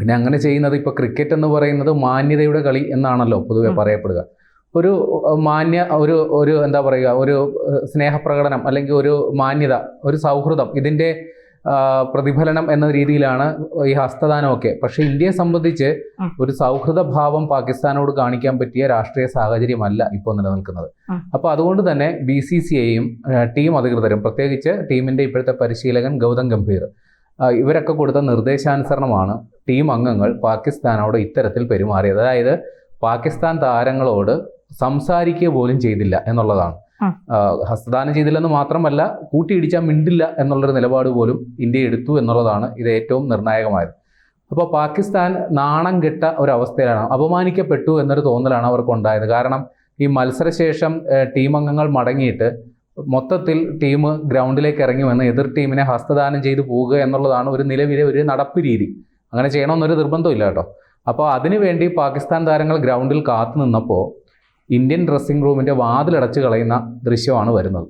പിന്നെ അങ്ങനെ ചെയ്യുന്നത് ഇപ്പോൾ ക്രിക്കറ്റ് എന്ന് പറയുന്നത് മാന്യതയുടെ കളി എന്നാണല്ലോ പൊതുവെ പറയപ്പെടുക. ഒരു മാന്യ ഒരു ഒരു എന്താ പറയുക, ഒരു സ്നേഹപ്രകടനം അല്ലെങ്കിൽ ഒരു മാന്യത, ഒരു സൗഹൃദം, ഇതിൻ്റെ പ്രതിഫലനം എന്ന രീതിയിലാണ് ഈ ഹസ്തദാനമൊക്കെ. പക്ഷെ ഇന്ത്യയെ സംബന്ധിച്ച് ഒരു സൗഹൃദ ഭാവം പാകിസ്ഥാനോട് കാണിക്കാൻ പറ്റിയ രാഷ്ട്രീയ സാഹചര്യമല്ല ഇപ്പോൾ നിലനിൽക്കുന്നത്. അപ്പോൾ അതുകൊണ്ട് തന്നെ BCCIയും ടീം അധികൃതരും, പ്രത്യേകിച്ച് ടീമിൻ്റെ ഇപ്പോഴത്തെ പരിശീലകൻ ഗൗതം ഗംഭീർ, ഇവരൊക്കെ കൊടുത്ത നിർദ്ദേശാനുസരണമാണ് ടീം അംഗങ്ങൾ പാകിസ്ഥാനോട് ഇത്തരത്തിൽ പെരുമാറിയത്. അതായത് പാകിസ്ഥാൻ താരങ്ങളോട് സംസാരിക്കുക പോലും ചെയ്തില്ല എന്നുള്ളതാണ്. ഹസ്തദാനം ചെയ്തില്ലെന്ന് മാത്രമല്ല, കൂട്ടിയിടിച്ചാൽ മിണ്ടില്ല എന്നുള്ളൊരു നിലപാട് പോലും ഇന്ത്യ എടുത്തു എന്നുള്ളതാണ് ഇത് ഏറ്റവും നിർണായകമായത്. അപ്പോൾ പാകിസ്ഥാൻ നാണം കെട്ട ഒരവസ്ഥയിലാണ്, അപമാനിക്കപ്പെട്ടു എന്നൊരു തോന്നലാണ് അവർക്കുണ്ടായത്. കാരണം ഈ മത്സരശേഷം ടീം അംഗങ്ങൾ മടങ്ങിയിട്ട് മൊത്തത്തിൽ ടീം ഗ്രൗണ്ടിലേക്ക് ഇറങ്ങി വന്ന് എതിർ ടീമിനെ ഹസ്തദാനം ചെയ്തു പോവുക എന്നുള്ളതാണ് ഒരു നിലവിലെ ഒരു നടപ്പ് രീതി. അങ്ങനെ ചെയ്യണമെന്നൊരു നിർബന്ധമില്ല കേട്ടോ. അപ്പോൾ അതിനുവേണ്ടി പാകിസ്ഥാൻ താരങ്ങൾ ഗ്രൗണ്ടിൽ കാത്തു നിന്നപ്പോൾ ഇന്ത്യൻ ഡ്രസ്സിംഗ് റൂമിൻ്റെ വാതിലടച്ച് കളയുന്ന ദൃശ്യമാണ് വരുന്നത്.